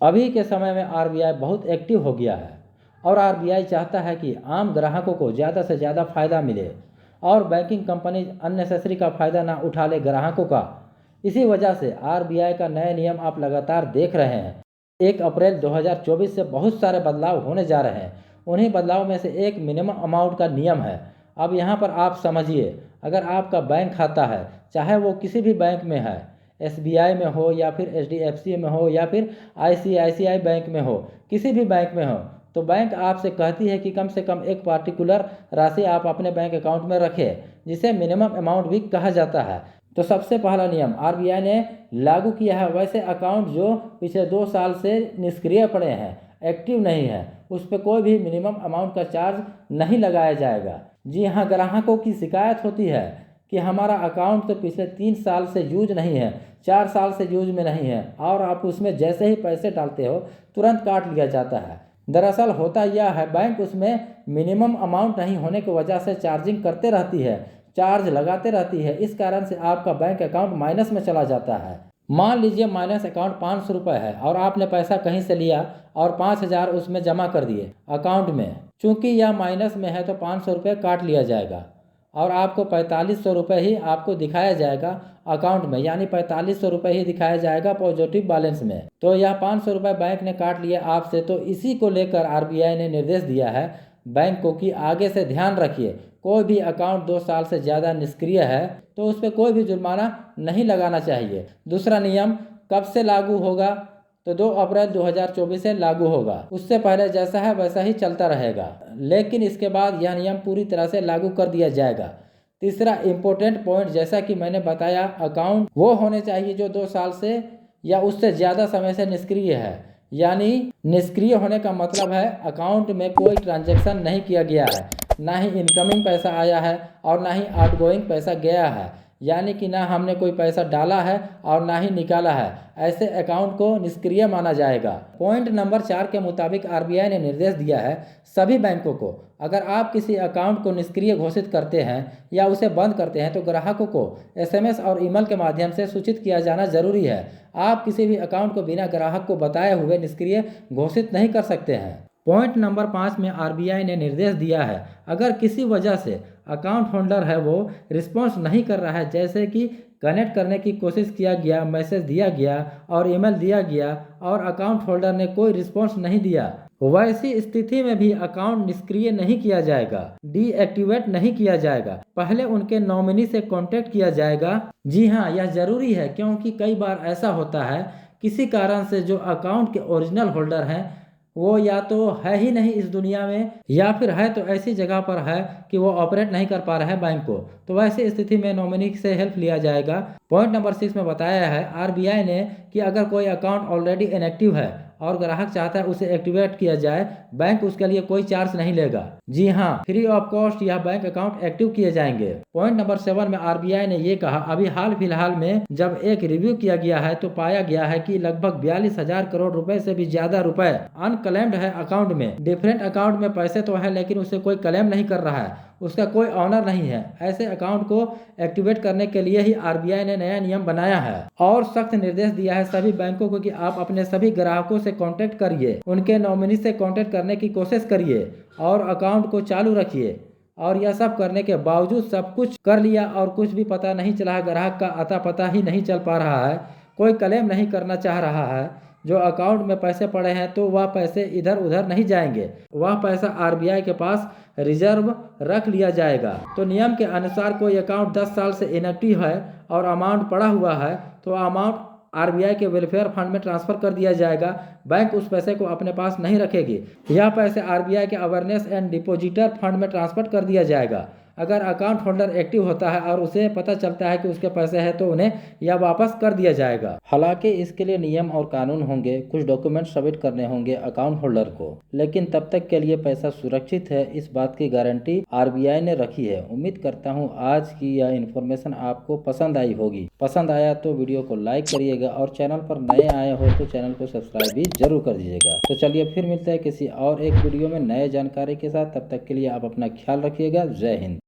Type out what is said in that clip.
अभी के समय में आरबीआई बहुत एक्टिव हो गया है और आरबीआई चाहता है कि आम ग्राहकों को ज़्यादा से ज़्यादा फ़ायदा मिले और बैंकिंग कंपनी अननेसेसरी का फ़ायदा ना उठा ले ग्राहकों का। इसी वजह से आरबीआई का नए नियम आप लगातार देख रहे हैं। 1 अप्रैल 2024 से बहुत सारे बदलाव होने जा रहे हैं। उन्हीं बदलाव में से एक मिनिमम अमाउंट का नियम है। अब यहाँ पर आप समझिए, अगर आपका बैंक खाता है, चाहे वो किसी भी बैंक में है, एसबीआई में हो या फिर एचडीएफसी में हो या फिर आईसीआईसीआई बैंक में हो, किसी भी बैंक में हो, तो बैंक आपसे कहती है कि कम से कम एक पार्टिकुलर राशि आप अपने बैंक अकाउंट में रखें, जिसे मिनिमम अमाउंट भी कहा जाता है। तो सबसे पहला नियम आरबीआई ने लागू किया है, वैसे अकाउंट जो पिछले 2 साल से निष्क्रिय पड़े हैं, एक्टिव नहीं है, उस पर कोई भी मिनिमम अमाउंट का चार्ज नहीं लगाया जाएगा। जी हाँ, ग्राहकों की शिकायत होती है कि हमारा अकाउंट तो पिछले 3 साल से यूज नहीं है, 4 साल से यूज में नहीं है और आप उसमें जैसे ही पैसे डालते हो तुरंत काट लिया जाता है। दरअसल होता यह है, बैंक उसमें मिनिमम अमाउंट नहीं होने की वजह से चार्जिंग करते रहती है, चार्ज लगाते रहती है। इस कारण से आपका बैंक अकाउंट माइनस में चला जाता है। मान लीजिए माइनस अकाउंट 500 रुपये है और आपने पैसा कहीं से लिया और 5000 उसमें जमा कर दिए अकाउंट में। चूंकि यह माइनस में है तो 500 रुपये काट लिया जाएगा और आपको 4500 रुपये ही आपको दिखाया जाएगा अकाउंट में, यानी 4500 रुपये ही दिखाया जाएगा पॉजिटिव बैलेंस में। तो यह 500 रुपये बैंक ने काट लिया आपसे। तो इसी को लेकर आरबीआई ने निर्देश दिया है बैंक को कि आगे से ध्यान रखिए, कोई भी अकाउंट 2 साल से ज़्यादा निष्क्रिय है तो उस पर कोई भी जुर्माना नहीं लगाना चाहिए। दूसरा नियम कब से लागू होगा? तो 2 अप्रैल 2024 से लागू होगा। उससे पहले जैसा है वैसा ही चलता रहेगा, लेकिन इसके बाद यह नियम पूरी तरह से लागू कर दिया जाएगा। तीसरा इम्पोर्टेंट पॉइंट, जैसा कि मैंने बताया, अकाउंट वो होने चाहिए जो 2 साल से या उससे ज़्यादा समय से निष्क्रिय है। यानी निष्क्रिय होने का मतलब है अकाउंट में कोई ट्रांजैक्शन नहीं किया गया है, ना ही इनकमिंग पैसा आया है और ना ही आउटगोइंग पैसा गया है, यानी कि ना हमने कोई पैसा डाला है और ना ही निकाला है। ऐसे अकाउंट को निष्क्रिय माना जाएगा। पॉइंट नंबर 4 के मुताबिक आरबीआई ने निर्देश दिया है सभी बैंकों को, अगर आप किसी अकाउंट को निष्क्रिय घोषित करते हैं या उसे बंद करते हैं तो ग्राहकों को एसएमएस और ईमेल के माध्यम से सूचित किया जाना जरूरी है। आप किसी भी अकाउंट को बिना ग्राहक को बताए हुए निष्क्रिय घोषित नहीं कर सकते हैं। पॉइंट नंबर 5 में आरबीआई ने निर्देश दिया है, अगर किसी वजह से अकाउंट होल्डर है वो रिस्पॉन्स नहीं कर रहा है, जैसे कि कनेक्ट करने की कोशिश किया गया, मैसेज दिया गया और ईमेल दिया गया और अकाउंट होल्डर ने कोई रिस्पॉन्स नहीं दिया, वैसी स्थिति में भी अकाउंट निष्क्रिय नहीं किया जाएगा, डीएक्टिवेट नहीं किया जाएगा। पहले उनके नॉमिनी से कांटेक्ट किया जाएगा। जी हाँ, यह जरूरी है क्योंकि कई बार ऐसा होता है किसी कारण से जो अकाउंट के ओरिजिनल होल्डर हैं वो या तो है ही नहीं इस दुनिया में, या फिर है तो ऐसी जगह पर है कि वो ऑपरेट नहीं कर पा रहा है बैंक को, तो वैसी स्थिति में नॉमिनी से हेल्प लिया जाएगा। पॉइंट नंबर 6 में बताया है आरबीआई ने कि अगर कोई अकाउंट ऑलरेडी इनएक्टिव है और ग्राहक चाहता है उसे एक्टिवेट किया जाए, बैंक उसके लिए कोई चार्ज नहीं लेगा। जी हाँ, फ्री ऑफ कॉस्ट यह बैंक अकाउंट एक्टिव किए जाएंगे। पॉइंट नंबर 7 में आरबीआई ने ये कहा, अभी हाल फिलहाल में जब एक रिव्यू किया गया है तो पाया गया है कि लगभग 42,000 करोड़ रुपए से भी ज्यादा रुपए अनक्लेम्ड है अकाउंट में। डिफरेंट अकाउंट में पैसे तो है लेकिन उसे कोई क्लेम नहीं कर रहा है, उसका कोई ऑनर नहीं है। ऐसे अकाउंट को एक्टिवेट करने के लिए ही आरबीआई ने नया नियम बनाया है और सख्त निर्देश दिया है सभी बैंकों को कि आप अपने सभी ग्राहकों से कांटेक्ट करिए, उनके नॉमिनी से कांटेक्ट करने की कोशिश करिए और अकाउंट को चालू रखिए। और यह सब करने के बावजूद सब कुछ कर लिया और कुछ भी पता नहीं चला है, ग्राहक का अता पता ही नहीं चल पा रहा है, कोई क्लेम नहीं करना चाह रहा है, जो अकाउंट में पैसे पड़े हैं तो वह पैसे इधर उधर नहीं जाएंगे, वह पैसा आरबीआई के पास रिजर्व रख लिया जाएगा। तो नियम के अनुसार कोई अकाउंट 10 साल से इनएक्टिव है और अमाउंट पड़ा हुआ है तो अमाउंट आरबीआई के वेलफेयर फंड में ट्रांसफर कर दिया जाएगा। बैंक उस पैसे को अपने पास नहीं रखेगी, यह पैसे आरबीआई के अवेयरनेस एंड डिपॉजिटर फंड में ट्रांसफर कर दिया जाएगा। अगर अकाउंट होल्डर एक्टिव होता है और उसे पता चलता है कि उसके पैसे हैं तो उन्हें यह वापस कर दिया जाएगा। हालांकि इसके लिए नियम और कानून होंगे, कुछ डॉक्यूमेंट सबमिट करने होंगे अकाउंट होल्डर को, लेकिन तब तक के लिए पैसा सुरक्षित है, इस बात की गारंटी आरबीआई ने रखी है। उम्मीद करता हूँ आज की यह इन्फॉर्मेशन आपको पसंद आई होगी। पसंद आया तो वीडियो को लाइक करिएगा और चैनल पर नए आए हो तो चैनल को सब्सक्राइब भी जरूर कर दीजिएगा। तो चलिए फिर मिलते हैं किसी और एक वीडियो में नए जानकारी के साथ, तब तक के लिए आप अपना ख्याल रखिएगा। जय हिंद।